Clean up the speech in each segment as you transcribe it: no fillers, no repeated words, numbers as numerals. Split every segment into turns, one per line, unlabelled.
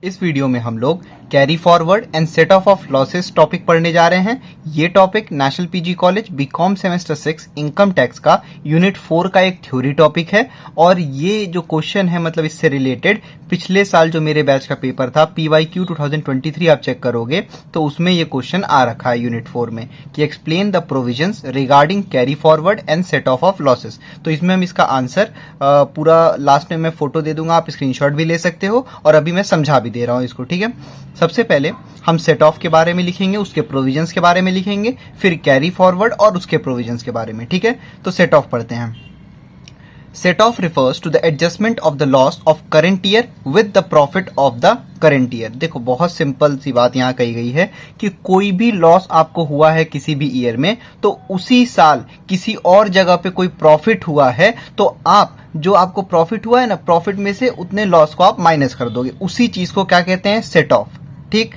इस वीडियो में हम लोग carry forward and set off losses topic पढ़ने जा रहे हैं। ये topic national PG college BCom semester 6 income tax का यूनिट 4 का एक थ्योरी टॉपिक है और ये जो क्वेश्चन है मतलब इससे रिलेटेड पिछले साल जो मेरे बैच का पेपर था PYQ 2023 आप चेक करोगे तो उसमें ये क्वेश्चन आ रखा है यूनिट 4 में कि explain the provisions regarding carry forward and set off losses. तो इसमें हम इसका आंसर पूरा लास्ट में मैं फोटो दे दूंगा, आप स्क्रीनशॉट भी ले सकते हो और अभी मैं समझा भी दे रहा हूँ इसको। ठीक है, सबसे पहले हम सेट ऑफ के बारे में लिखेंगे, उसके प्रोविजंस के बारे में लिखेंगे, फिर कैरी फॉरवर्ड और उसके प्रोविजंस के बारे में। ठीक है, तो सेट ऑफ पढ़ते हैं। Set off refers to the adjustment of the loss of current year with the profit of the current year. देखो बहुत सिंपल सी बात यहाँ कही गई है कि कोई भी लॉस आपको हुआ है किसी भी ईयर में तो उसी साल किसी और जगह पे कोई प्रॉफिट हुआ है तो आप जो आपको प्रॉफिट हुआ है ना, प्रॉफिट में से उतने लॉस को आप माइनस कर दोगे। उसी चीज को क्या कहते हैं? Set off. ठीक,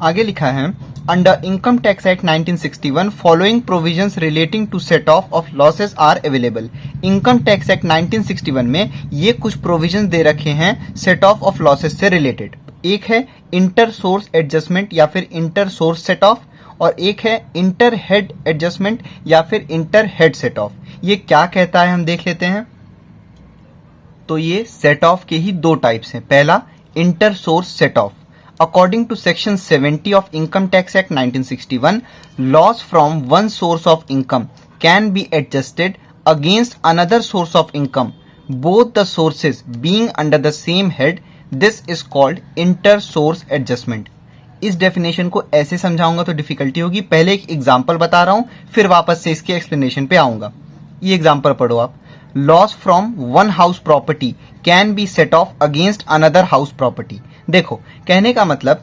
आगे लिखा है under income tax act 1961 following provisions relating to set off losses are available. Income tax act 1961 में ये कुछ प्रोविजंस दे रखे हैं सेट ऑफ लॉसेस से रिलेटेड। एक है इंटर सोर्स एडजस्टमेंट या फिर इंटर सोर्स सेट ऑफ और एक है इंटर हेड एडजस्टमेंट या फिर इंटर हेड सेट ऑफ। ये क्या कहता है हम देख लेते हैं। तो ये सेट ऑफ के ही दो टाइप्स हैं। पहला inter source set of. According to section 70 of Income Tax Act 1961, loss from one source of income can be adjusted against another source of income, both the sources being under the same head. This is called inter-source adjustment. इस definition को ऐसे समझाऊंगा तो difficulty होगी। पहले एक example बता रहा हूं, फिर वापस से इसके एक्सप्लेनेशन पे आऊंगा। ये एग्जाम्पल पढ़ो आप। Loss from one house property can be set off against another house property. देखो कहने का मतलब,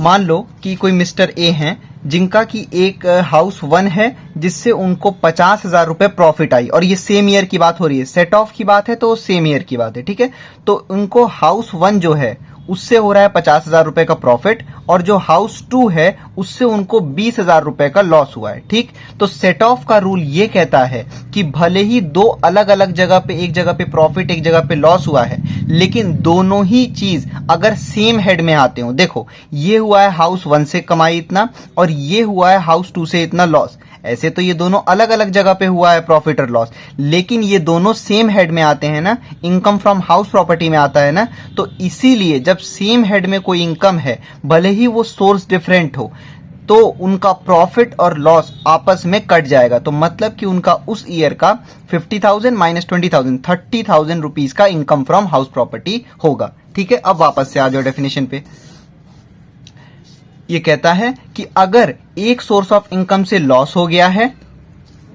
मान लो कि कोई मिस्टर ए हैं जिनका की एक हाउस 1 है जिससे उनको 50,000 रुपए प्रॉफिट आई और ये सेम ईयर की बात हो रही है, सेट ऑफ की बात है तो सेम ईयर की बात है। ठीक है, तो उनको हाउस 1 जो है उससे हो रहा है 50,000 रुपए का प्रॉफिट और जो हाउस 2 है उससे उनको 20,000 रुपए का लॉस हुआ है। ठीक, तो सेट ऑफ का रूल ये कहता है कि भले ही दो अलग अलग जगह पे, एक जगह पे प्रॉफिट एक जगह पे लॉस हुआ है, लेकिन दोनों ही चीज अगर सेम हेड में आते हो। देखो ये हुआ है हाउस 1 से कमाई इतना और ये हुआ है हाउस 2 से इतना लॉस। ऐसे तो ये दोनों अलग अलग जगह पे हुआ है प्रॉफिट और लॉस, लेकिन ये दोनों सेम हेड में आते हैं ना, इनकम फ्रॉम हाउस प्रॉपर्टी में आता है ना। तो इसीलिए जब सेम हेड में कोई इनकम है, भले ही वो सोर्स डिफरेंट हो, तो उनका प्रॉफिट और लॉस आपस में कट जाएगा। तो मतलब कि उनका उस ईयर का 50,000 माइनस 20,000 30,000 रुपीज का इनकम फ्रॉम हाउस प्रॉपर्टी होगा। ठीक है, अब वापस से आ जाओ डेफिनेशन पे। ये कहता है कि अगर एक सोर्स ऑफ इनकम से लॉस हो गया है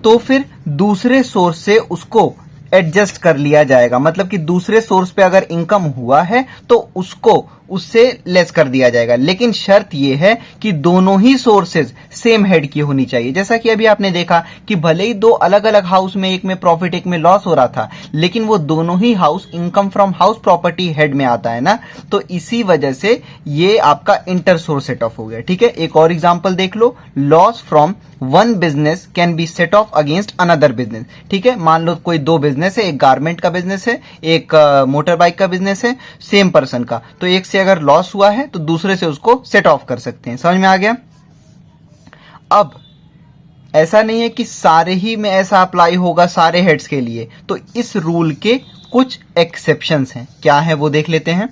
तो फिर दूसरे सोर्स से उसको एडजस्ट कर लिया जाएगा। मतलब कि दूसरे सोर्स पे अगर इनकम हुआ है तो उसको उससे लेस कर दिया जाएगा, लेकिन शर्त यह है कि दोनों ही सोर्सेज सेम हेड की होनी चाहिए। जैसा कि अभी आपने देखा कि भले ही दो अलग अलग हाउस में, एक में प्रॉफिट एक में लॉस हो रहा था, लेकिन वो दोनों ही house income from house property head में आता है ना, तो इसी वजह से ये आपका इंटर सोर्स सेट ऑफ हो गया। ठीक है, एक और एग्जांपल देख लो। Loss from one business can be set off against another business. ठीक है, मान लो कोई दो बिजनेस है, एक गारमेंट का बिजनेस है, एक मोटर बाइक का बिजनेस है, सेम पर्सन का, तो एक से अगर लॉस हुआ है तो दूसरे से उसको सेट ऑफ कर सकते हैं। समझ में आ गया? अब ऐसा नहीं है कि सारे ही में ऐसा अप्लाई होगा सारे हेड्स के लिए, तो इस रूल के कुछ एक्सेप्शंस हैं। क्या है वो देख लेते हैं।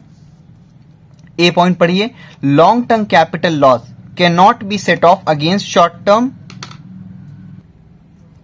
ए पॉइंट पढ़िए, long term capital loss can not be set off against short term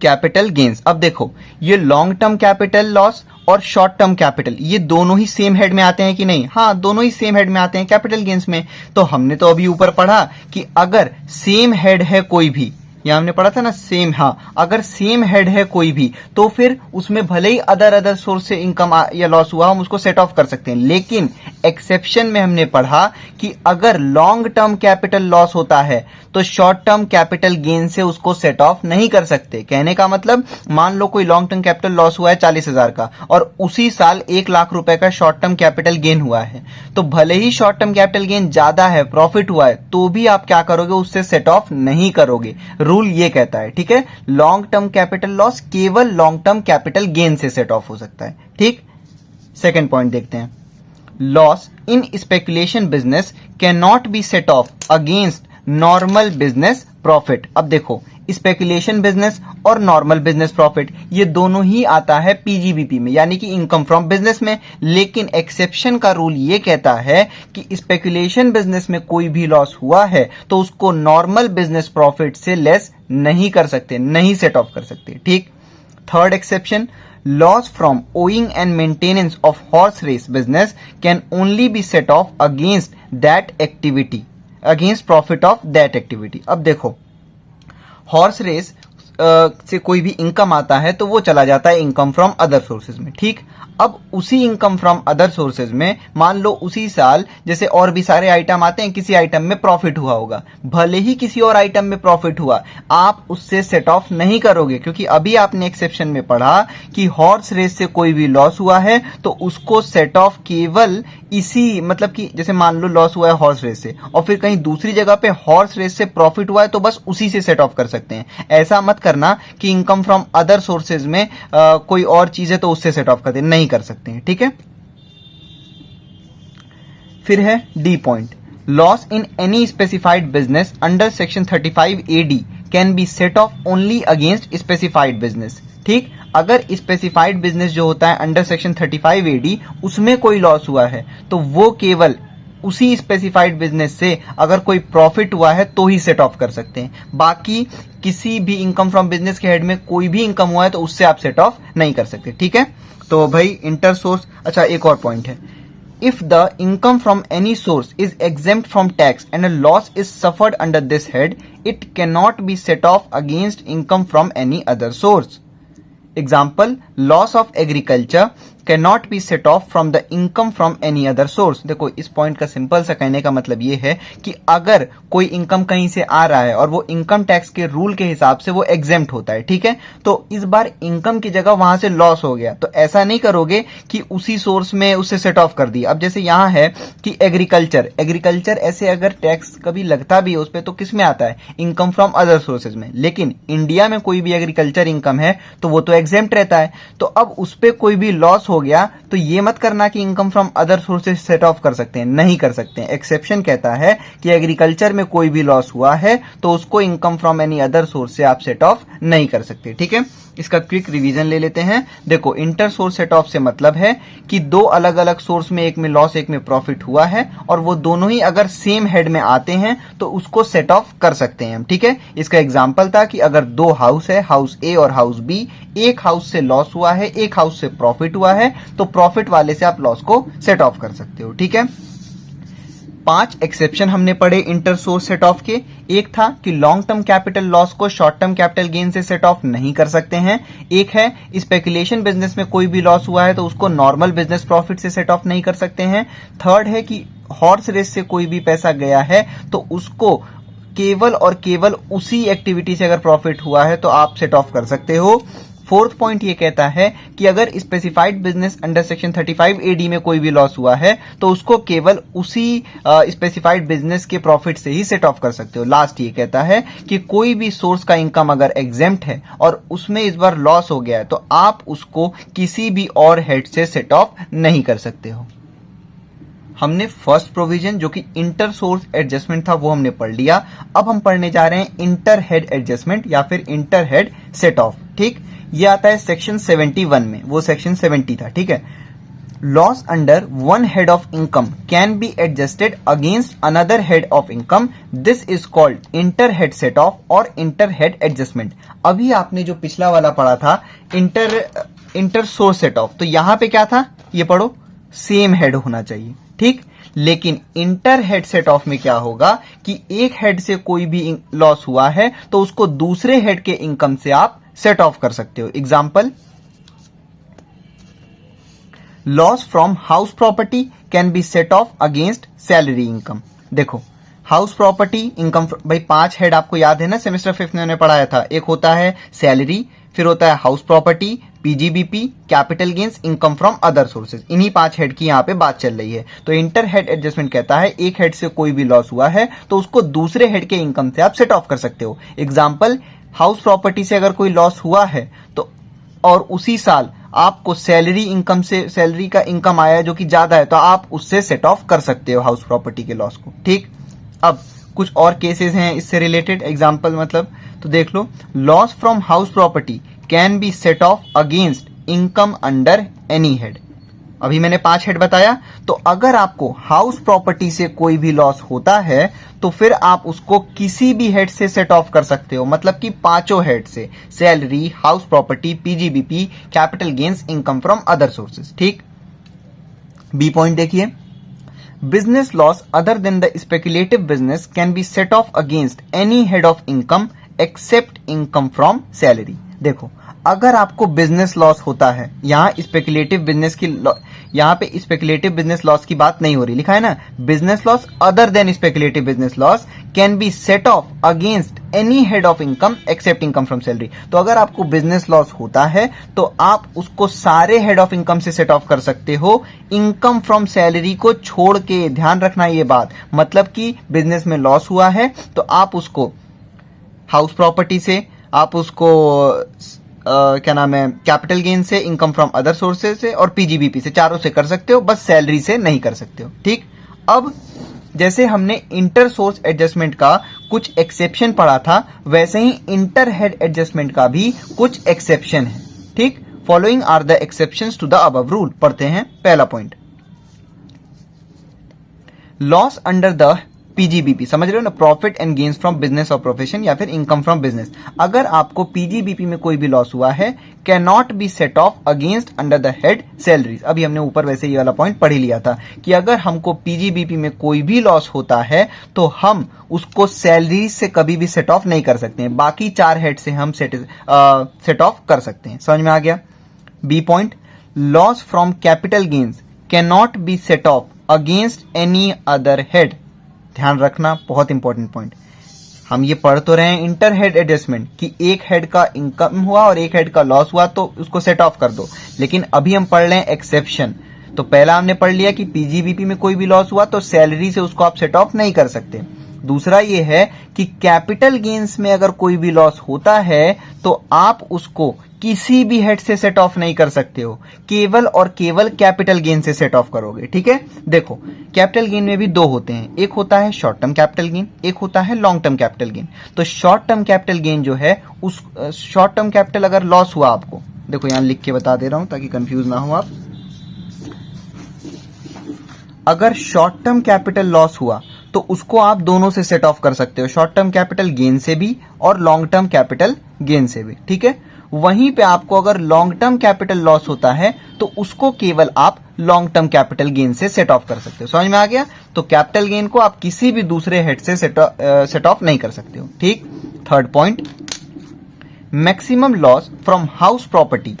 capital gains. अब देखो ये लॉन्ग टर्म कैपिटल लॉस और शॉर्ट टर्म कैपिटल, ये दोनों ही सेम हेड में आते हैं कि नहीं? हाँ, दोनों ही सेम हेड में आते हैं कैपिटल गेन्स में। तो हमने तो अभी ऊपर पढ़ा कि अगर सेम हेड है कोई भी, या हमने पढ़ा था ना सेम, हाँ, अगर सेम हेड है कोई भी तो फिर उसमें भले ही अदर सोर्स से इनकम या लॉस हुआ हम उसको सेट ऑफ कर सकते हैं, लेकिन एक्सेप्शन में हमने पढ़ा कि अगर लॉन्ग टर्म कैपिटल लॉस होता है तो शॉर्ट टर्म कैपिटल गेन से उसको सेट ऑफ नहीं कर सकते। कहने का मतलब, मान लो कोई लॉन्ग टर्म कैपिटल लॉस हुआ है 40,000 का और उसी साल 1 लाख रुपए का शॉर्ट टर्म कैपिटल गेन हुआ है, तो भले ही शॉर्ट टर्म कैपिटल गेन ज्यादा है, प्रॉफिट हुआ है, तो भी आप क्या करोगे? उससे सेट ऑफ नहीं करोगे। रूल ये कहता है। ठीक है, लॉन्ग टर्म कैपिटल लॉस केवल लॉन्ग टर्म कैपिटल गेन से सेट ऑफ हो सकता है। ठीक, सेकेंड पॉइंट देखते हैं, loss in speculation business can not be set off against normal business profit. अब देखो, स्पेकुलेशन बिजनेस और नॉर्मल बिजनेस प्रॉफिट ये दोनों ही आता है पीजीबीपी में, यानी कि इनकम फ्रॉम बिजनेस में। लेकिन एक्सेप्शन का रूल ये कहता है कि स्पेकुलेशन बिजनेस में कोई भी लॉस हुआ है तो उसको नॉर्मल बिजनेस प्रॉफिट से लेस नहीं कर सकते, नहीं सेट ऑफ कर सकते। ठीक। Third exception, loss from owing and maintenance of horse race business can only be set off against that activity, against profit of that activity. अब देखो, हॉर्स रेस से कोई भी इनकम आता है तो वो चला जाता है इनकम फ्रॉम अदर सोर्सेज में। ठीक। अब उसी इनकम फ्रॉम अदर सोर्सेज में मान लो उसी साल जैसे और भी सारे आइटम आते हैं, किसी आइटम में प्रॉफिट हुआ होगा, भले ही किसी और आइटम में प्रॉफिट हुआ, आप उससे सेट ऑफ नहीं करोगे, क्योंकि अभी आपने एक्सेप्शन में पढ़ा कि हॉर्स रेस से कोई भी लॉस हुआ है तो उसको सेट ऑफ केवल इसी, मतलब कि जैसे मान लो लॉस हुआ है हॉर्स रेस से और फिर कहीं दूसरी जगह पे हॉर्स रेस से प्रॉफिट हुआ है तो बस उसी से सेट ऑफ कर सकते हैं। ऐसा मत करना कि इनकम फ्रॉम अदर सोर्सेज में कोई और चीज है तो उससे सेट ऑफ कर दे, नहीं कर सकते हैं। ठीक है। फिर है D point, loss in any specified business under section 35 AD can be set of only against specified business. ठीक। अगर स्पेसिफाइड बिजनेस जो होता है अंडर सेक्शन 35 AD उसमें कोई लॉस हुआ है तो वो केवल उसी स्पेसिफाइड बिजनेस से अगर कोई प्रॉफिट हुआ है तो ही सेट ऑफ कर सकते हैं। बाकी किसी भी इनकम फ्रॉम बिजनेस के हेड में कोई भी इनकम हुआ है तो उससे आप सेट ऑफ नहीं कर सकते। ठीक है। तो भाई इंटर सोर्स, अच्छा एक और पॉइंट है, if the income from any source is exempt from tax and a loss is suffered under this head, it cannot be set off against income from any other source. Example, loss of agriculture cannot be set off from the income from any other source. देखो, इस point का simple सा कहने का मतलब ये है कि अगर कोई इनकम कहीं से आ रहा है और वो इनकम टैक्स के रूल के हिसाब से वो एग्जेम्प्ट होता है, ठीक है, तो इस बार इनकम की जगह वहां से लॉस हो गया तो ऐसा नहीं करोगे कि उसी सोर्स में उसे सेट ऑफ कर दिया। अब जैसे यहाँ है कि एग्रीकल्चर ऐसे अगर टैक्स कभी लगता भी है उस पर तो किस में आता है, इनकम फ्रॉम अदर सोर्सेज में। लेकिन इंडिया में कोई भी एग्रीकल्चर इनकम है तो वो तो एग्जेम्प्ट रहता है, तो अब उस पर कोई भी लॉस हो गया तो ये मत करना कि income from other sources set off कर सकते हैं, नहीं कर सकते हैं। एक्सेप्शन कहता है कि एग्रीकल्चर में कोई भी लॉस हुआ है तो उसको income from any other source से आप सेट ऑफ नहीं कर सकते। ठीक है। इसका क्विक रिवीजन ले लेते हैं। देखो, इंटर सोर्स सेट ऑफ से मतलब है कि दो अलग अलग सोर्स में, एक में लॉस एक में प्रॉफिट हुआ है और वो दोनों ही अगर सेम हेड में आते हैं तो उसको सेट ऑफ कर सकते हैं हम। ठीक है। इसका एग्जांपल था कि अगर दो हाउस है, हाउस ए और हाउस बी, एक हाउस से लॉस हुआ है एक हाउस से प्रॉफिट हुआ है तो प्रॉफिट वाले से आप लॉस को सेट ऑफ कर सकते हो। ठीक है। 5 एक्सेप्शन हमने पढ़े इंटर सोर्स सेट ऑफ के। एक था कि लॉन्ग टर्म कैपिटल लॉस को शॉर्ट टर्म कैपिटल गेन से सेट ऑफ नहीं कर सकते हैं। एक है स्पेकुलेशन बिजनेस में कोई भी लॉस हुआ है तो उसको नॉर्मल बिजनेस प्रॉफिट से सेट ऑफ नहीं कर सकते हैं। थर्ड है कि हॉर्स रेस से कोई भी पैसा गया है तो उसको केवल और केवल उसी एक्टिविटी से अगर प्रॉफिट हुआ है तो आप सेट ऑफ कर सकते हो। फोर्थ पॉइंट ये कहता है कि अगर specified business under section 35 AD में कोई भी लॉस हुआ है तो उसको केवल उसी स्पेसिफाइड बिजनेस के प्रॉफिट से ही सेट ऑफ कर सकते हो। लास्ट ये कहता है कि कोई भी सोर्स का इनकम अगर एग्जेम्प्ट है और उसमें इस बार लॉस हो गया है तो आप उसको किसी भी और हेड से सेट ऑफ नहीं कर सकते हो। हमने फर्स्ट प्रोविजन जो कि इंटर सोर्स एडजस्टमेंट था वो हमने पढ़ लिया। अब हम पढ़ने जा रहे हैं इंटर हेड एडजस्टमेंट या फिर इंटर हेड सेट ऑफ। ठीक। ये आता है सेक्शन 71 में, वो सेक्शन 70 था। ठीक है। Loss under one head of income can be adjusted against another head of income, this is called inter head set of और इंटर हेड एडजस्टमेंट। अभी आपने जो पिछला वाला पढ़ा था इंटर सोर्स सेट ऑफ, तो यहां पे क्या था ये पढ़ो, सेम हेड होना चाहिए। ठीक। लेकिन इंटर हेड सेट ऑफ में क्या होगा कि एक हेड से कोई भी लॉस हुआ है तो उसको दूसरे हेड के इनकम से आप सेट ऑफ कर सकते हो। Example, loss from house property can be set off against salary income. देखो, हाउस प्रॉपर्टी इनकम, भाई 5 हेड आपको याद है ना, सेमेस्टर 5 में हमने पढ़ाया था। एक होता है सैलरी, फिर होता है house property, PGBP, capital gains, income from other sources. इन्हीं 5 हेड की यहाँ पे बात चल रही है। तो इंटर हेड एडजस्टमेंट कहता है एक हेड से कोई भी लॉस हुआ है तो उसको दूसरे हेड के इनकम से आप सेट ऑफ कर सकते हो। एग्जाम्पल, हाउस प्रॉपर्टी से अगर कोई लॉस हुआ है तो और उसी साल आपको सैलरी का इनकम आया जो कि ज्यादा है, तो आप उससे सेट ऑफ कर सकते हो हाउस प्रॉपर्टी के लॉस को। ठीक, अब कुछ और केसेस हैं इससे रिलेटेड, एग्जांपल मतलब तो देख लो। Loss from house property can be set off against income under any head. अभी मैंने 5 हेड बताया, तो अगर आपको हाउस प्रॉपर्टी से कोई भी लॉस होता है तो फिर आप उसको किसी भी हेड से सेट ऑफ कर सकते हो, मतलब कि 5 हेड से, salary, house property, PGBP, capital gains, income from other sources. ठीक, बी पॉइंट देखिए, business loss other than the speculative business can be set off against any head of income except income from salary. देखो, अगर आपको business loss होता है, यहाँ पे speculative business loss की बात नहीं हो रही, लिखा है ना, business loss other than speculative business loss can be set off against any head of income except income from salary. तो अगर आपको बिजनेस लॉस होता है तो आप उसको सारे हेड ऑफ इनकम से सेट ऑफ कर सकते हो, इनकम फ्रॉम सैलरी को छोड़ के। ध्यान रखना ये बात, मतलब कि बिजनेस में लॉस हुआ है तो आप उसको हाउस प्रॉपर्टी से, आप उसको क्या नाम है, कैपिटल गेन से, इनकम फ्रॉम अदर सोर्सेज से और पीजीबीपी से, चारों से कर सकते हो, बस सैलरी से नहीं कर सकते हो। ठीक, अब जैसे हमने इंटर सोर्स एडजस्टमेंट का कुछ एक्सेप्शन पढ़ा था, वैसे ही इंटर हेड एडजस्टमेंट का भी कुछ एक्सेप्शन है। ठीक, following are the exceptions to the above rule. पढ़ते हैं पहला point, loss under the PGBP, समझ रहे हो ना, profit and gains from business और प्रोफेशन, या फिर इनकम फ्रॉम बिजनेस। अगर आपको पीजीबीपी में कोई भी लॉस हुआ है, can not be set off against under the head salaries. अभी हमने ऊपर वैसे ये वाला पॉइंट पढ़ ही लिया था कि अगर हमको पीजीबीपी में कोई भी लॉस होता है तो हम उसको सैलरी से कभी भी सेट ऑफ नहीं कर सकते हैं, बाकी 4 हेड से हम सेट ऑफ कर सकते हैं। समझ में आ गया। B point, loss from capital gains can not be set off against any other head. ध्यान रखना, बहुत इंपॉर्टेंट पॉइंट। हम ये पढ़ तो रहे हैं इंटर हेड एडजस्टमेंट कि एक हेड का इनकम हुआ और एक हेड का लॉस हुआ तो उसको सेट ऑफ कर दो, लेकिन अभी हम पढ़ रहे हैं एक्सेप्शन। तो पहला हमने पढ़ लिया कि पीजीबीपी में कोई भी लॉस हुआ तो सैलरी से उसको आप सेट ऑफ नहीं कर सकते। दूसरा ये है कि कैपिटल गेन्स में अगर कोई भी लॉस होता है तो आप उसको किसी भी हेड से सेट ऑफ नहीं कर सकते हो, केवल और केवल कैपिटल गेन से सेट ऑफ करोगे। ठीक है, देखो कैपिटल गेन में भी 2 होते हैं, एक होता है शॉर्ट टर्म कैपिटल गेन, एक होता है लॉन्ग टर्म कैपिटल गेन। तो शॉर्ट टर्म कैपिटल गेन जो है, उस शॉर्ट टर्म कैपिटल अगर लॉस हुआ आपको, देखो यहां लिख के बता दे रहा हूं ताकि कंफ्यूज ना हो आप। अगर शॉर्ट टर्म कैपिटल लॉस हुआ तो उसको आप दोनों से सेट ऑफ कर सकते हो, शॉर्ट टर्म कैपिटल गेन से भी और लॉन्ग टर्म कैपिटल गेन से भी। ठीक है, वहीं पे आपको अगर लॉन्ग टर्म कैपिटल लॉस होता है तो उसको केवल आप लॉन्ग टर्म कैपिटल गेन से सेट ऑफ कर सकते हो। समझ में आ गया। तो कैपिटल गेन को आप किसी भी दूसरे हेड से सेट ऑफ नहीं कर सकते हो। ठीक, third point, maximum loss from house property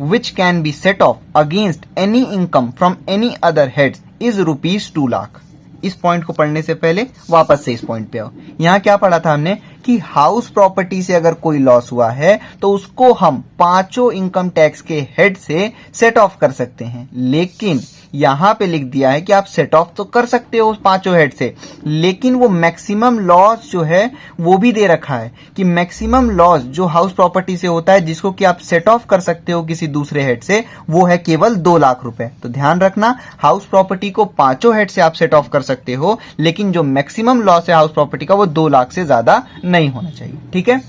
which can be set off against any income from any other heads is ₹2 lakh. इस पॉइंट को पढ़ने से पहले वापस से इस पॉइंट पे आओ। यहां क्या पढ़ा था हमने कि हाउस प्रॉपर्टी से अगर कोई लॉस हुआ है तो उसको हम 5 इनकम टैक्स के हेड से सेट ऑफ कर सकते हैं, लेकिन यहां पे लिख दिया है कि आप सेट ऑफ तो कर सकते हो उस 5 हेड से, लेकिन वो मैक्सिमम लॉस जो है वो भी दे रखा है कि मैक्सिमम लॉस जो हाउस प्रॉपर्टी से होता है जिसको कि आप सेट ऑफ कर सकते हो किसी दूसरे हेड से, वो है केवल 2 लाख रुपए। तो ध्यान रखना, हाउस प्रॉपर्टी को 5 हेड से आप सेट ऑफ कर सकते हो, लेकिन जो मैक्सिमम लॉस है हाउस प्रॉपर्टी का वो 2 लाख से ज्यादा नहीं होना चाहिए। ठीक है।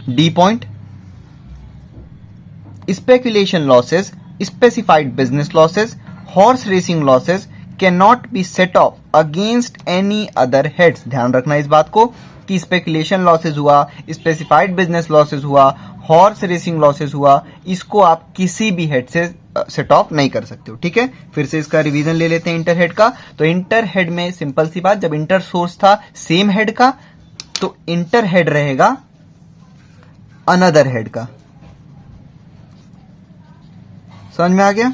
D point, speculation losses, specified business losses, horse racing losses can not be set off against any other heads. ध्यान रखना इस बात को कि स्पेकुलेशन लॉसेस हुआ, स्पेसिफाइड बिजनेस लॉसेस हुआ, हॉर्स रेसिंग लॉसेस हुआ, इसको आप किसी भी हेड से सेट ऑफ नहीं कर सकते हो। ठीक है, फिर से इसका रिवीजन ले लेते हैं इंटर हेड का। तो इंटर हेड में सिंपल सी बात, जब इंटर सोर्स था सेम हेड का तो इंटर हेड रहेगा अनदर हेड का। समझ में आ गया।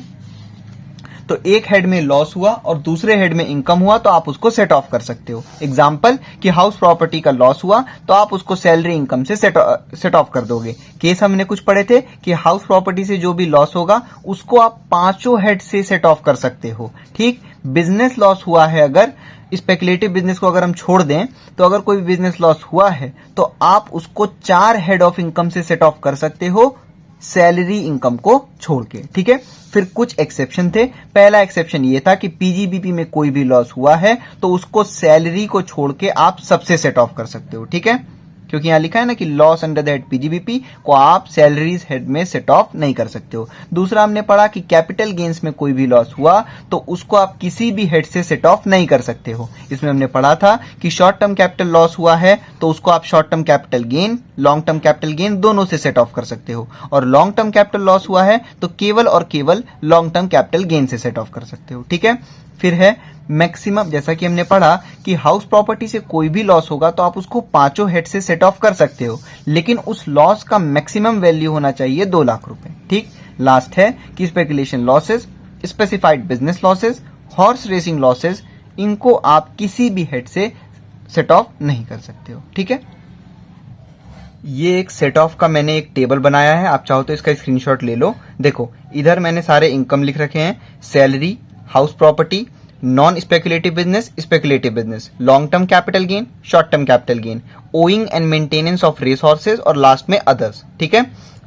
तो एक हेड में लॉस हुआ और दूसरे हेड में इनकम हुआ तो आप उसको सेट ऑफ कर सकते हो। एग्जाम्पल कि हाउस प्रॉपर्टी का लॉस हुआ तो आप उसको सैलरी इनकम से सेट ऑफ कर दोगे। केस हमने कुछ पढ़े थे कि हाउस प्रॉपर्टी से जो भी लॉस होगा उसको आप 5 हेड से सेट ऑफ कर सकते हो। ठीक, बिजनेस लॉस हुआ है, अगर स्पेकुलेटिव बिजनेस को अगर हम छोड़ दें तो अगर कोई बिजनेस लॉस हुआ है तो आप उसको 4 हेड ऑफ इनकम से सेट ऑफ कर सकते हो, सैलरी इनकम को छोड़ के। ठीक है, फिर कुछ एक्सेप्शन थे। पहला एक्सेप्शन ये था कि पीजीबीपी में कोई भी लॉस हुआ है तो उसको सैलरी को छोड़ के आप सबसे सेट ऑफ कर सकते हो। ठीक है, क्योंकि यहां लिखा है ना कि loss under the head PGBP को आप सैलरीज हेड में सेट ऑफ नहीं कर सकते हो। दूसरा हमने पढ़ा कि कैपिटल गेन्स में कोई भी लॉस हुआ तो उसको आप किसी भी हेड से सेट ऑफ नहीं कर सकते हो। इसमें हमने पढ़ा था कि शॉर्ट टर्म कैपिटल लॉस हुआ है तो उसको आप short term capital gain, long term capital gain दोनों से सेट ऑफ कर सकते हो, और लॉन्ग टर्म कैपिटल लॉस हुआ है तो केवल और केवल लॉन्ग टर्म कैपिटल गेन से सेट ऑफ कर सकते हो। ठीक है, फिर है मैक्सिमम, जैसा कि हमने पढ़ा कि हाउस प्रॉपर्टी से कोई भी लॉस होगा तो आप उसको 5 हेड से सेट ऑफ कर सकते हो, लेकिन उस लॉस का मैक्सिमम वैल्यू होना चाहिए 2 लाख रुपए। ठीक, लास्ट है कि speculation losses, specified business losses, horse racing losses, इनको आप किसी भी हेड से सेट ऑफ नहीं कर सकते हो। ठीक है, ये एक सेट ऑफ का मैंने एक टेबल बनाया है, आप चाहो तो इसका स्क्रीनशॉट ले लो। देखो इधर मैंने सारे इनकम लिख रखे हैं, salary, house property, non speculative business, speculative business, long term capital gain, short term capital gain, owning and maintenance of race horses, और लास्ट में अदर्स। ठीक है,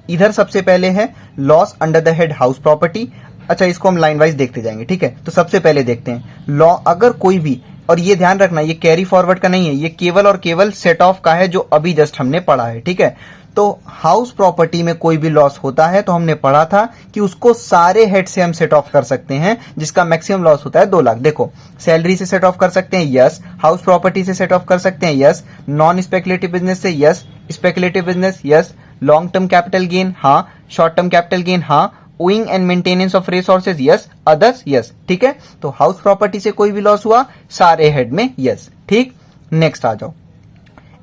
इधर सबसे पहले है loss under the head house property. अच्छा, इसको हम लाइन वाइज देखते जाएंगे। ठीक है, तो सबसे पहले देखते हैं लॉ, अगर कोई भी, और ये ध्यान रखना ये कैरी फॉरवर्ड का नहीं है, ये केवल और केवल सेट ऑफ का है जो अभी जस्ट हमने पढ़ा है। ठीक है, तो हाउस प्रॉपर्टी में कोई भी लॉस होता है तो हमने पढ़ा था कि उसको सारे हेड से हम सेट ऑफ कर सकते हैं, जिसका मैक्सिमम लॉस होता है 2 लाख। देखो सैलरी से सेट ऑफ कर सकते हैं, यस। हाउस प्रॉपर्टी से सेट ऑफ कर सकते हैं, यस। नॉन स्पेकुलेटिव बिजनेस से, yes. Speculative business, yes. Long term capital gain, हाँ। शॉर्ट टर्म कैपिटल गेन, हाँ। Owing and maintenance of resources, yes. Others, yes. ठीक है, तो हाउस प्रॉपर्टी से कोई भी लॉस हुआ सारे हेड में यस। ठीक, नेक्स्ट आ जाओ,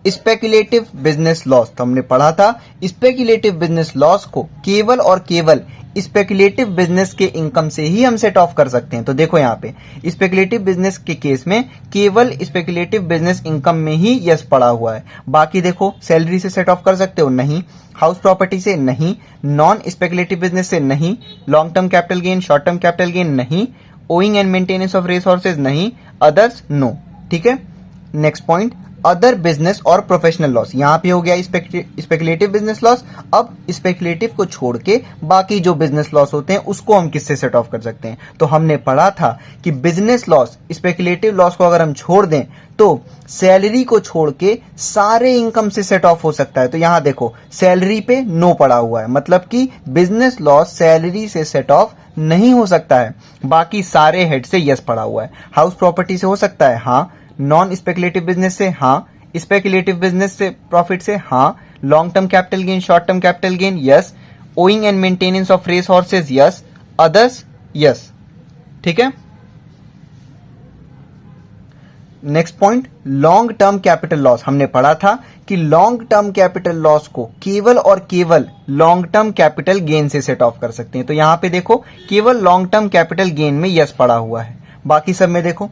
स्पेकुलेटिव बिजनेस लॉस। तो हमने पढ़ा था स्पेकुलेटिव बिजनेस लॉस को केवल और केवल स्पेकुलेटिव बिजनेस के इनकम से ही हम सेट ऑफ कर सकते हैं। तो देखो यहाँ पे स्पेकुलेटिव बिजनेस के केस में केवल स्पेकुलेटिव बिजनेस इनकम में ही यस पड़ा हुआ है। बाकी देखो सैलरी से सेट ऑफ कर सकते हो, नहीं। हाउस प्रॉपर्टी से नहीं, नॉन स्पेकुलेटिव बिजनेस से नहीं, long term capital gain, short term capital gain नहीं, owning and maintenance of race horses नहीं, अदर्स नो। ठीक है, नेक्स्ट पॉइंट, अदर बिजनेस और प्रोफेशनल लॉस। यहां पे हो गया स्पेकुलेटिव बिजनेस लॉस। अब स्पेकुलेटिव को छोड़ के बाकी जो बिजनेस लॉस होते हैं उसको हम किससे सेट ऑफ कर सकते हैं? तो हमने पढ़ा था कि बिजनेस लॉस, स्पेकुलेटिव लॉस को अगर हम छोड़ दें तो सैलरी को छोड़ के सारे इनकम से सेट ऑफ हो सकता है। तो यहां देखो सैलरी पे नो पड़ा हुआ है, मतलब कि बिजनेस लॉस सैलरी से सेट ऑफ नहीं हो सकता है। बाकी सारे हेड से यस पड़ा हुआ है। हाउस प्रॉपर्टी से हो सकता है, हाँ। नॉन स्पेकुलेटिव बिजनेस से, हाँ। स्पेकुलेटिव बिजनेस से प्रॉफिट से, हाँ। Long term capital gain, short term capital gain, yes. Owning and maintenance of race horses, yes. Others, yes. ठीक है, next point, long term capital loss. हमने पढ़ा था कि लॉन्ग टर्म कैपिटल लॉस को केवल और केवल लॉन्ग टर्म कैपिटल गेन से सेट ऑफ कर सकते हैं। तो यहां पे देखो केवल लॉन्ग टर्म कैपिटल गेन में यस पड़ा हुआ है, बाकी सब में देखो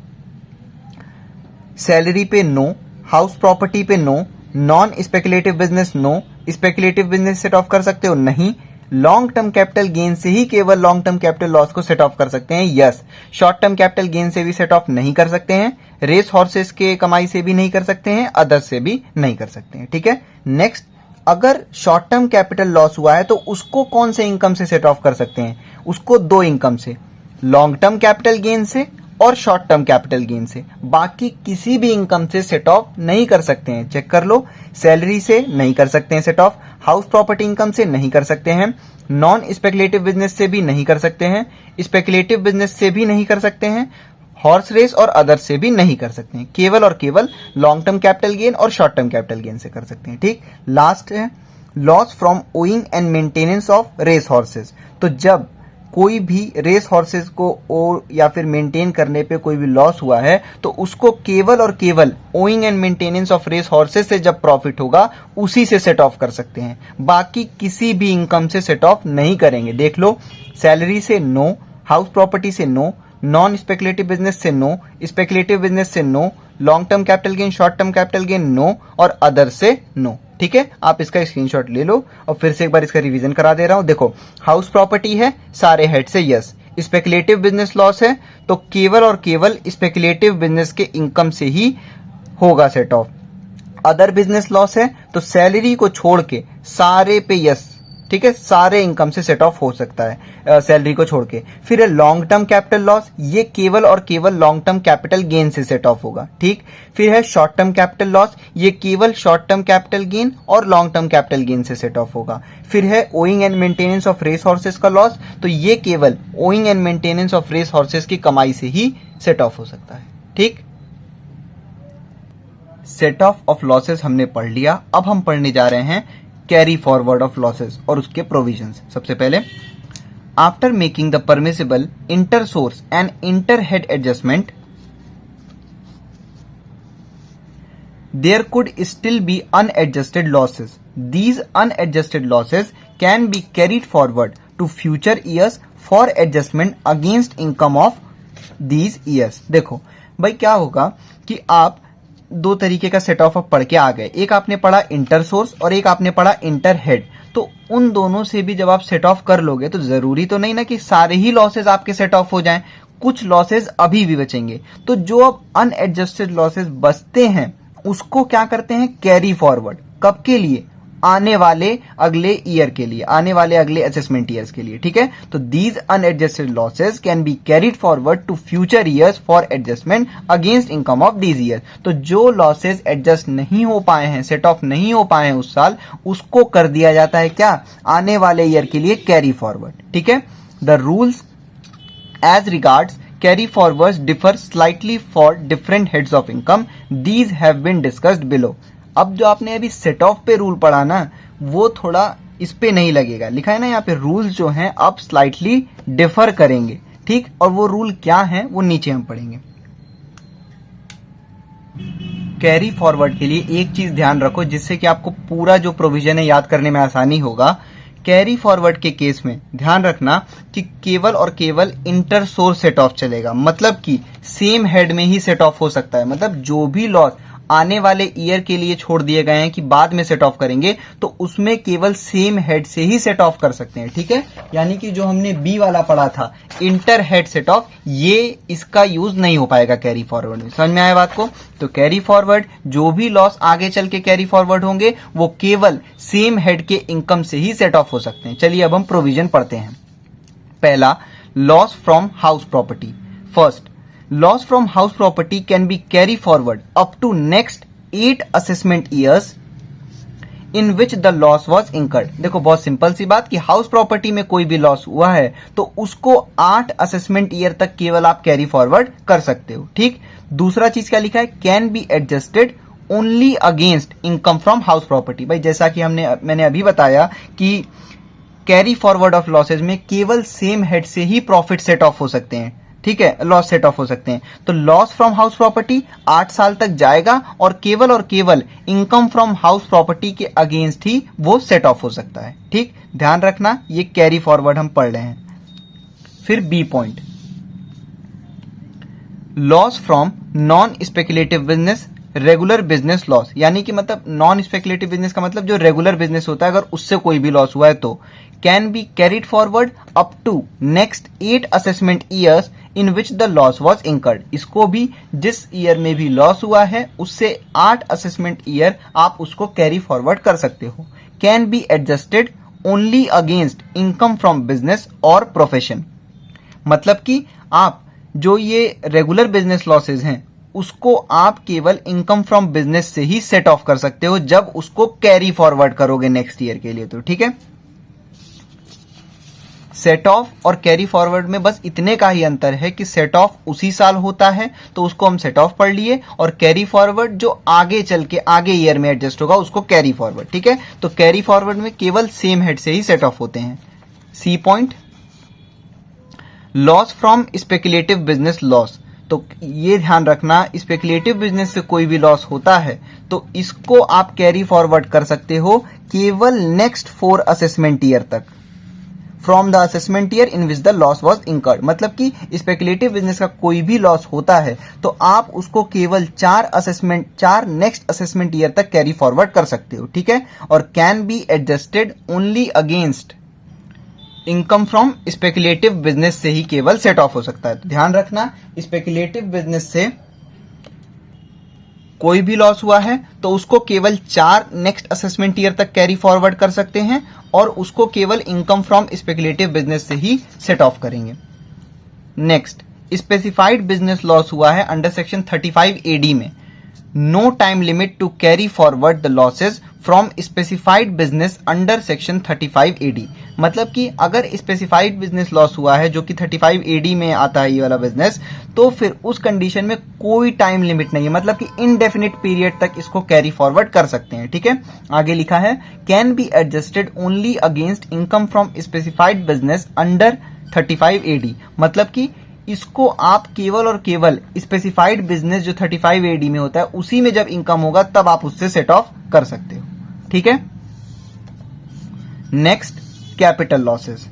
सैलरी पे नो, हाउस प्रॉपर्टी पे no, non speculative business no. Speculative business set off कर सकते हो, नहीं। लॉन्ग टर्म कैपिटल गेन से ही केवल लॉन्ग टर्म कैपिटल लॉस को सेट ऑफ कर सकते हैं, yes. Short term capital gain से भी सेट ऑफ नहीं कर सकते हैं, रेस हॉर्सेस के कमाई से भी नहीं कर सकते हैं, अदर्स से भी नहीं कर सकते हैं। ठीक है, नेक्स्ट, अगर शॉर्ट टर्म कैपिटल लॉस हुआ है तो उसको कौन से इनकम से सेट ऑफ कर सकते हैं? उसको 2 इनकम से, लॉन्ग टर्म कैपिटल गेन से और शॉर्ट टर्म कैपिटल गेन से। बाकी किसी भी इनकम से सेट ऑफ नहीं कर सकते हैं। चेक कर लो, सैलरी से नहीं कर सकते हैं set of, house property income से नहीं कर सकते हैं, नॉन स्पेकुलेटिव बिजनेस से भी नहीं कर सकते हैं, स्पेकुलेटिव बिजनेस से भी नहीं कर सकते हैं, हॉर्स रेस और अदर से भी नहीं कर सकते हैं। केवल और केवल लॉन्ग टर्म कैपिटल गेन और शॉर्ट टर्म कैपिटल गेन से कर सकते हैं। ठीक, लास्ट है loss from owing and maintenance of race horses. तो जब कोई भी रेस हॉर्सेज को और या फिर मेंटेन करने पे कोई भी लॉस हुआ है तो उसको केवल और केवल owing and maintenance of race horses से जब प्रॉफिट होगा उसी से सेट ऑफ कर सकते हैं। बाकी किसी भी इनकम से सेट ऑफ नहीं करेंगे। देख लो, सैलरी से नो, हाउस प्रॉपर्टी से नो, नॉन स्पेकुलेटिव बिजनेस से नो, स्पेकुलेटिव बिजनेस से no, long term capital gain, short term capital gain no, और अदर से नो। ठीक है, आप इसका स्क्रीनशॉट ले लो और फिर से एक बार इसका रिवीजन करा दे रहा हूं। देखो, हाउस प्रॉपर्टी है सारे हेड से यस, स्पेकुलेटिव बिजनेस लॉस है तो केवल और केवल स्पेकुलेटिव बिजनेस के इनकम से ही होगा set of. Other business loss है तो सैलरी को छोड़ के सारे पे यस, ठीक है, सारे इनकम से सेट ऑफ हो सकता है सैलरी को छोड़ के। फिर है लॉन्ग टर्म कैपिटल लॉस, ये केवल और केवल लॉन्ग टर्म कैपिटल गेन से सेट ऑफ होगा, ठीक। फिर है शॉर्ट टर्म कैपिटल लॉस, ये केवल शॉर्ट टर्म कैपिटल गेन और लॉन्ग टर्म कैपिटल गेन से सेट ऑफ होगा। फिर है owing and maintenance of race horses का लॉस, तो ये केवल owing and maintenance of race horses की कमाई से ही सेट ऑफ हो सकता है, ठीक। सेट ऑफ लॉसेस हमने पढ़ लिया। अब हम पढ़ने जा रहे हैं कैरी फॉरवर्ड ऑफ लॉसेस और उसके प्रोविजंस। सबसे पहले, after making the permissible inter source and inter head adjustment there could still be unadjusted losses. These unadjusted losses can be carried forward to future years for adjustment against income of these years. देखो भाई क्या होगा कि आप दो तरीके का set of पढ़ के आ गए, एक आपने पढ़ा इंटर सोर्स और एक आपने पढ़ा इंटर हेड। तो उन दोनों से भी जब आप सेट ऑफ कर लोगे तो जरूरी तो नहीं ना कि सारे ही लॉसेस आपके सेट ऑफ हो जाएं, कुछ लॉसेस अभी भी बचेंगे। तो जो अब अनएडजस्टेड लॉसेस बचते हैं उसको क्या करते हैं, कैरी फॉरवर्ड। कब के लिए, आने वाले अगले ईयर के लिए, आने वाले अगले असेसमेंट ईयर्स के लिए, ठीक है। तो these unadjusted losses can be carried forward to future years for adjustment against income of these years. तो जो लॉसेस एडजस्ट नहीं हो पाए हैं, सेट ऑफ नहीं हो पाए हैं उस साल, उसको कर दिया जाता है क्या, आने वाले ईयर के लिए कैरी फॉरवर्ड, ठीक है। The rules as regards carry forwards differ slightly for different heads of income, these have been discussed below. अब जो आपने अभी सेट ऑफ पे रूल पढ़ा ना, वो थोड़ा इस पे नहीं लगेगा, लिखा है ना यहाँ पे, रूल्स जो हैं अब स्लाइटली डिफर करेंगे, ठीक। और वो रूल क्या है वो नीचे हम पढ़ेंगे। कैरी फॉरवर्ड के लिए एक चीज ध्यान रखो जिससे कि आपको पूरा जो प्रोविजन है याद करने में आसानी होगा। कैरी फॉरवर्ड के केस में ध्यान रखना कि केवल और केवल इंटर सोर्स सेट ऑफ चलेगा, मतलब कि सेम हेड में ही सेट ऑफ हो सकता है। मतलब जो भी लॉस आने वाले ईयर के लिए छोड़ दिए गए हैं कि बाद में सेट ऑफ करेंगे, तो उसमें केवल सेम हेड से ही सेट ऑफ कर सकते हैं, ठीक है। यानी कि जो हमने बी वाला पढ़ा था इंटर हेड सेट ऑफ, ये इसका यूज नहीं हो पाएगा कैरी फॉरवर्ड में। समझ में आया बात को। तो कैरी फॉरवर्ड, जो भी लॉस आगे चल के कैरी फॉरवर्ड होंगे वो केवल सेम हेड के इनकम से ही सेट ऑफ हो सकते हैं। चलिए अब हम प्रोविजन पढ़ते हैं। पहला, loss from house property. First, loss from house property can be carry forward up to next 8 assessment years in which the loss was incurred। देखो बहुत सिंपल सी बात कि हाउस प्रॉपर्टी में कोई भी लॉस हुआ है तो उसको 8 असेसमेंट ईयर तक केवल आप कैरी फॉरवर्ड कर सकते हो, ठीक। दूसरा चीज क्या लिखा है, can be adjusted only against income from house property. भाई जैसा कि मैंने अभी बताया कि कैरी फॉरवर्ड ऑफ लॉसेज में केवल सेम हेड से ही प्रॉफिट सेट ऑफ हो सकते हैं, ठीक है, लॉस सेट ऑफ हो सकते हैं। तो लॉस फ्रॉम हाउस प्रॉपर्टी 8 साल तक जाएगा और केवल इनकम फ्रॉम हाउस प्रॉपर्टी के अगेंस्ट ही वो सेट ऑफ हो सकता है, ठीक। ध्यान रखना ये कैरी फॉरवर्ड हम पढ़ रहे हैं। फिर B point, loss from non speculative business regular business loss. यानी कि मतलब नॉन स्पेकुलेटिव बिजनेस का मतलब जो रेगुलर बिजनेस होता है, अगर उससे कोई भी लॉस हुआ है तो can be carried forward up to next 8 assessment years in which the loss was incurred. इसको भी जिस ईयर में भी लॉस हुआ है उससे 8 असेसमेंट ईयर आप उसको कैरी फॉरवर्ड कर सकते हो। Can be adjusted only against income from business और प्रोफेशन। मतलब कि आप जो ये रेगुलर बिजनेस लॉसेज हैं उसको आप केवल इनकम फ्रॉम बिजनेस से ही सेट ऑफ कर सकते हो जब उसको कैरी फॉरवर्ड करोगे नेक्स्ट ईयर के लिए, तो ठीक है। सेट ऑफ और कैरी फॉरवर्ड में बस इतने का ही अंतर है कि सेट ऑफ उसी साल होता है तो उसको हम सेट ऑफ पढ़ लिए, और कैरी फॉरवर्ड जो आगे चल के आगे ईयर में एडजस्ट होगा उसको कैरी फॉरवर्ड, ठीक है। तो कैरी फॉरवर्ड में केवल सेम हेड से ही सेट ऑफ होते हैं। C point, loss from speculative business loss. तो ये ध्यान रखना, स्पेकुलेटिव बिजनेस से कोई भी लॉस होता है तो इसको आप कैरी फॉरवर्ड कर सकते हो केवल नेक्स्ट 4 असेसमेंट ईयर तक, from the assessment year in which the loss was incurred. मतलब कि स्पेकुलेटिव बिजनेस का कोई भी लॉस होता है तो आप उसको केवल 4 नेक्स्ट असेसमेंट ईयर तक कैरी फॉरवर्ड कर सकते हो, ठीक है। और can be adjusted only against income from speculative business से ही केवल सेट ऑफ हो सकता है। तो ध्यान रखना, स्पेकुलेटिव बिजनेस से कोई भी लॉस हुआ है तो उसको केवल 4 नेक्स्ट असेसमेंट ईयर तक कैरी फॉरवर्ड कर सकते हैं और उसको केवल इनकम फ्रॉम स्पेकुलेटिव बिजनेस से ही सेट ऑफ करेंगे। नेक्स्ट, स्पेसिफाइड बिजनेस लॉस हुआ है अंडर सेक्शन 35 AD में, no time limit to carry forward the losses from specified business under section 35 AD। मतलब कि अगर स्पेसिफाइड बिजनेस लॉस हुआ है जो कि 35 AD में आता है ये वाला बिजनेस, तो फिर उस कंडीशन में कोई टाइम लिमिट नहीं है, मतलब कि इनडेफिनिट पीरियड तक इसको कैरी फॉरवर्ड कर सकते हैं। ठीक है, आगे लिखा है can be adjusted only against income from specified business under 35 AD। मतलब कि इसको आप केवल और केवल स्पेसिफाइड बिजनेस जो 35 AD में होता है उसी में जब इनकम होगा तब आप उससे सेट ऑफ कर सकते हो। ठीक है, next, capital losses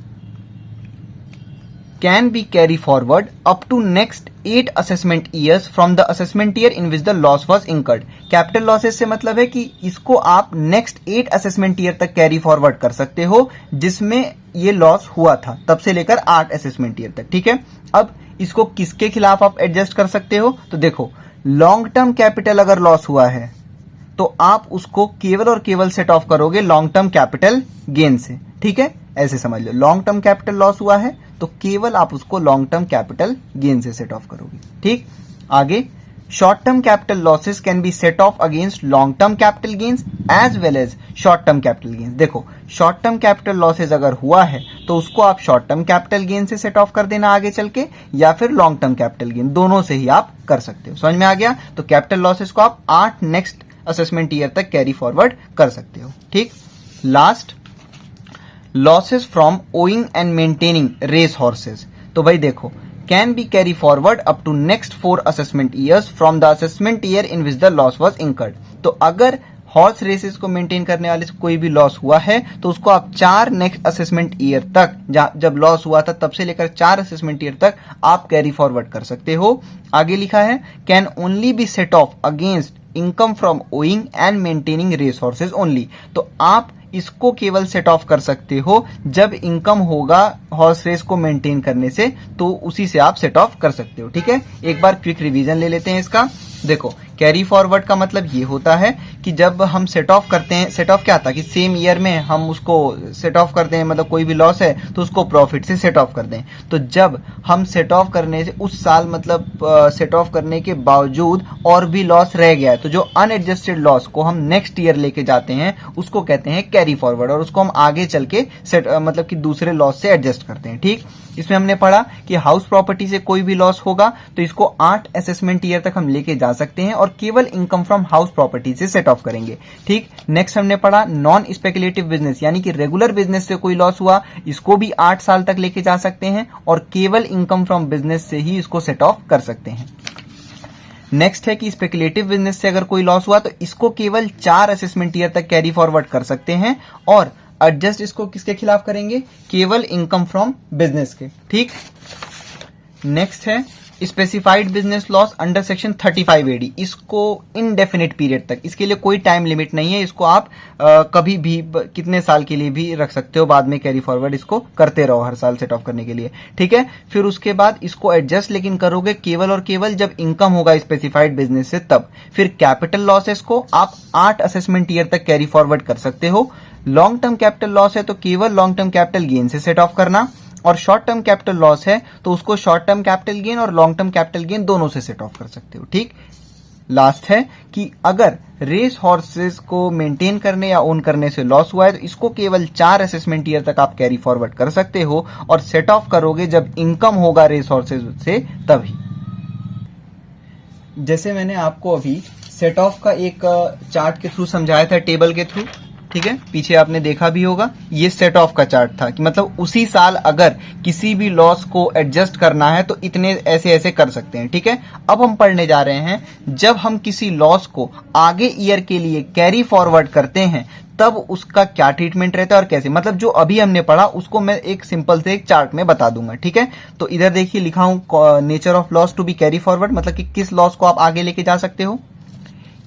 can be carry forward up to next 8 assessment years from the assessment year in which the loss was incurred. Capital losses से मतलब है कि इसको आप नेक्स्ट 8 असेसमेंट ईयर तक कैरी फॉरवर्ड कर सकते हो जिसमें ये लॉस हुआ था, तब से लेकर 8 असेसमेंट ईयर तक। ठीक है, अब इसको किसके खिलाफ आप एडजस्ट कर सकते हो? तो देखो, लॉन्ग टर्म कैपिटल अगर लॉस हुआ है तो आप उसको केवल और केवल सेट ऑफ करोगे लॉन्ग टर्म कैपिटल गेन से। ठीक है, ऐसे समझ लो, लॉन्ग टर्म कैपिटल लॉस हुआ है तो केवल आप उसको लॉन्ग टर्म कैपिटल गेन से सेट ऑफ करोगे। ठीक, आगे, short term capital losses can be set off against long term capital gains as well as short term capital gains. देखो, शॉर्ट टर्म कैपिटल लॉसेस अगर हुआ है तो उसको आप शॉर्ट टर्म कैपिटल गेन से सेट ऑफ कर देना आगे चल के, या फिर लॉन्ग टर्म कैपिटल गेन, दोनों से ही आप कर सकते हो। समझ में आ गया? तो कैपिटल लॉसेस को आप 8 नेक्स्ट असेसमेंट ईयर तक कैरी फॉरवर्ड कर सकते हो। ठीक, last, losses from owing and maintaining race horses. तो भाई देखो, can be carry forward up to next 4 assessment years from the assessment year in which the loss was incurred. तो अगर हॉर्स रेसेस को मेंटेन करने वाले से कोई भी लॉस हुआ है तो उसको आप 4 नेक्स्ट असेसमेंट ईयर तक, जब लॉस हुआ था तब से लेकर 4 असेसमेंट ईयर तक आप कैरी फॉरवर्ड कर सकते हो। आगे लिखा है can only be set off against income from owing and maintaining race horses only. तो आप इसको केवल सेट ऑफ कर सकते हो जब इनकम होगा हॉर्स रेस को मेंटेन करने से, तो उसी से आप सेट ऑफ कर सकते हो। ठीक है, एक बार क्विक रिवीजन ले लेते हैं इसका। देखो, कैरी फॉरवर्ड का मतलब ये होता है कि जब हम सेट ऑफ करते हैं, सेट ऑफ क्या था कि सेम ईयर में हम उसको सेट ऑफ करते हैं, मतलब कोई भी लॉस है तो उसको प्रॉफिट से सेट ऑफ कर दें। तो जब हम सेट ऑफ करने से उस साल, मतलब सेट ऑफ करने के बावजूद और भी लॉस रह गया है, तो जो अनएडजस्टेड लॉस को हम नेक्स्ट ईयर लेके जाते हैं उसको कहते हैं कैरी फॉरवर्ड, और उसको हम आगे चल के मतलब कि दूसरे लॉस से एडजस्ट करते हैं। ठीक, इसमें हमने पढ़ा कि हाउस प्रॉपर्टी से कोई भी लॉस होगा तो इसको 8 असेसमेंट ईयर तक हम लेके जा सकते हैं और केवल इनकम फ्रॉम हाउस प्रॉपर्टी से सेट ऑफ करेंगे। ठीक, नेक्स्ट हमने पढ़ा नॉन स्पेकुलेटिव बिजनेस, यानी कि रेगुलर बिजनेस से कोई लॉस हुआ, इसको भी 8 साल तक लेके जा सकते हैं और केवल इनकम फ्रॉम बिजनेस से ही इसको सेट ऑफ कर सकते हैं। नेक्स्ट है कि स्पेकुलेटिव बिजनेस से अगर कोई लॉस हुआ तो इसको केवल 4 असेसमेंट ईयर तक कैरी फॉरवर्ड कर सकते हैं और एडजस्ट इसको किसके खिलाफ करेंगे? केवल इनकम फ्रॉम बिजनेस के। ठीक, नेक्स्ट है specified business loss under section 35 AD। इसको इनडेफिनिट पीरियड तक, इसके लिए कोई टाइम लिमिट नहीं है, इसको आप कभी भी कितने साल के लिए भी रख सकते हो, बाद में कैरी फॉरवर्ड इसको करते रहो हर साल सेट ऑफ करने के लिए। ठीक है, फिर उसके बाद इसको एडजस्ट लेकिन करोगे केवल और केवल जब इनकम होगा स्पेसिफाइड बिजनेस से तब। फिर कैपिटल लॉसेस को आप 8 असेसमेंट ईयर तक कैरी फॉरवर्ड कर सकते हो। लॉन्ग टर्म कैपिटल लॉस है तो केवल लॉन्ग टर्म कैपिटल गेन से सेट ऑफ करना, और शॉर्ट टर्म कैपिटल लॉस है तो उसको शॉर्ट टर्म कैपिटल गेन और लॉन्ग टर्म कैपिटल गेन दोनों से सेट ऑफ कर सकते हो। ठीक, लास्ट है कि अगर रेस हॉर्सेस को मेंटेन करने या ओन करने से लॉस हुआ है तो इसको केवल 4 असेसमेंट ईयर तक आप कैरी फॉरवर्ड कर सकते हो और सेट ऑफ करोगे जब इनकम होगा रेस हॉर्सेस से तभी। जैसे मैंने आपको अभी सेट ऑफ का एक चार्ट के थ्रू समझाया था, टेबल के थ्रू, ठीक है, पीछे आपने देखा भी होगा, ये सेट ऑफ का चार्ट था कि मतलब उसी साल अगर किसी भी लॉस को एडजस्ट करना है तो इतने ऐसे ऐसे कर सकते हैं। ठीक है, अब हम पढ़ने जा रहे हैं जब हम किसी लॉस को आगे ईयर के लिए कैरी फॉरवर्ड करते हैं तब उसका क्या ट्रीटमेंट रहता है और कैसे, मतलब जो अभी हमने पढ़ा उसको मैं एक सिंपल से एक चार्ट में बता दूंगा। ठीक है, तो इधर देखिए लिखा हूं nature of loss to be carry forward, मतलब कि किस लॉस को आप आगे लेके जा सकते हो।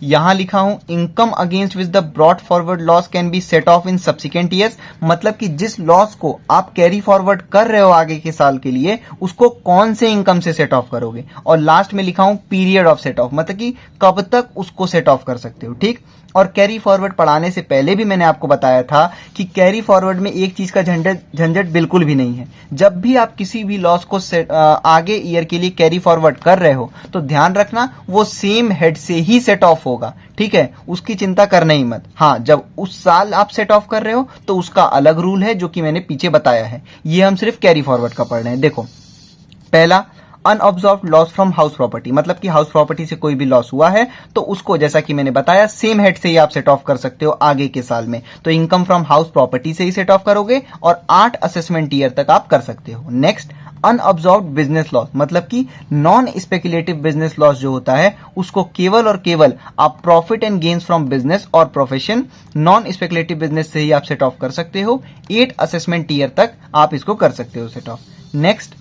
यहां लिखा हूं income against which the brought forward loss can be set of in subsequent years, मतलब कि जिस लॉस को आप कैरी फॉरवर्ड कर रहे हो आगे के साल के लिए उसको कौन से इनकम से सेट ऑफ करोगे। और लास्ट में लिखा हूं पीरियड ऑफ सेट ऑफ, मतलब कि कब तक उसको सेट ऑफ कर सकते हो। ठीक, और कैरी फॉरवर्ड पढ़ाने से पहले भी मैंने आपको बताया था कि कैरी फॉरवर्ड में एक चीज का झंझट बिल्कुल भी नहीं है। जब भी आप किसी भी लॉस को आगे ईयर के लिए कैरी फॉरवर्ड कर रहे हो तो ध्यान रखना वो सेम हेड से ही सेट ऑफ होगा। ठीक है, उसकी चिंता करना ही मत। हाँ, जब उस साल आप सेट ऑफ कर रहे हो तो उसका अलग रूल है जो कि मैंने पीछे बताया है। ये हम सिर्फ कैरी फॉरवर्ड का पढ़ रहे हैं। देखो, पहला अनऑब्जॉर्व्ड लॉस फ्रॉम हाउस प्रॉपर्टी, मतलब कि हाउस प्रॉपर्टी से कोई भी लॉस हुआ है तो उसको जैसा कि मैंने बताया सेम हेड से ही आप सेट ऑफ कर सकते हो आगे के साल में। तो इनकम फ्रॉम हाउस प्रॉपर्टी से ही सेट ऑफ करोगे और 8 असेसमेंट ईयर तक आप कर सकते हो। नेक्स्ट, अनऑब्जॉर्व्ड बिजनेस लॉस, मतलब कि नॉन स्पेकुलेटिव बिजनेस लॉस जो होता है उसको केवल और केवल आप profit and gains from business और प्रोफेशन नॉन स्पेकुलेटिव बिजनेस से ही आप सेट ऑफ कर सकते हो। 8 असेसमेंट ईयर तक आप इसको कर सकते हो set of. Next,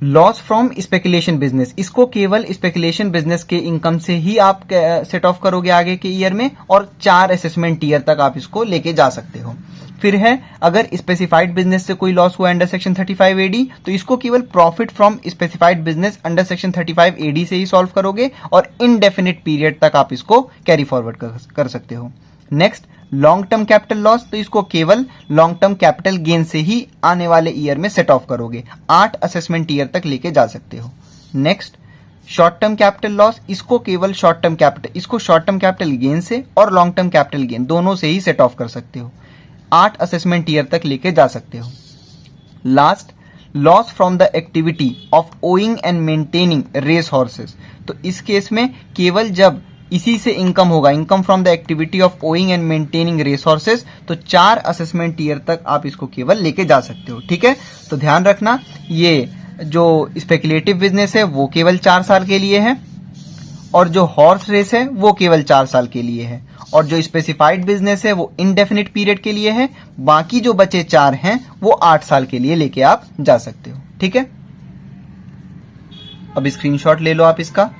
loss from speculation business, इसको केवल स्पेकुलेशन बिजनेस के इनकम से ही आप सेट ऑफ करोगे आगे के ईयर में और 4 असेसमेंट ईयर तक आप इसको लेके जा सकते हो। फिर है, अगर स्पेसिफाइड बिजनेस से कोई लॉस हुआ अंडर सेक्शन 35 एडी तो इसको केवल profit from specified business under section 35 AD से ही सॉल्व करोगे और इनडेफिनिट पीरियड तक आप इसको कैरी फॉरवर्ड कर सकते हो। Next, long term capital loss, तो इसको केवल लॉन्ग टर्म कैपिटल गेन से ही आने वाले ईयर में सेट ऑफ करोगे। 8 असेसमेंट ईयर तक लेके जा सकते हो। Next, short term capital loss, इसको केवल शॉर्ट टर्म कैपिटल गेन से और लॉन्ग टर्म कैपिटल गेन दोनों से ही सेट ऑफ कर सकते हो। 8 असेसमेंट ईयर तक लेके जा सकते हो। Last, loss from the activity of owing and maintaining race horses, तो इस केस में केवल जब इसी से इनकम होगा, income from the activity of owing and maintaining race horses, तो 4 असेसमेंट ईयर तक आप इसको केवल लेके जा सकते हो। ठीक है, तो ध्यान रखना ये जो स्पेकुलेटिव बिजनेस है वो केवल 4 साल के लिए है और जो हॉर्स रेस है वो केवल 4 साल के लिए है और जो स्पेसिफाइड बिजनेस है वो इनडेफिनिट पीरियड के लिए है। बाकी जो बचे 4 हैं वो 8 साल के लिए लेके आप जा सकते हो। ठीक है, अब स्क्रीनशॉट ले लो आप इसका।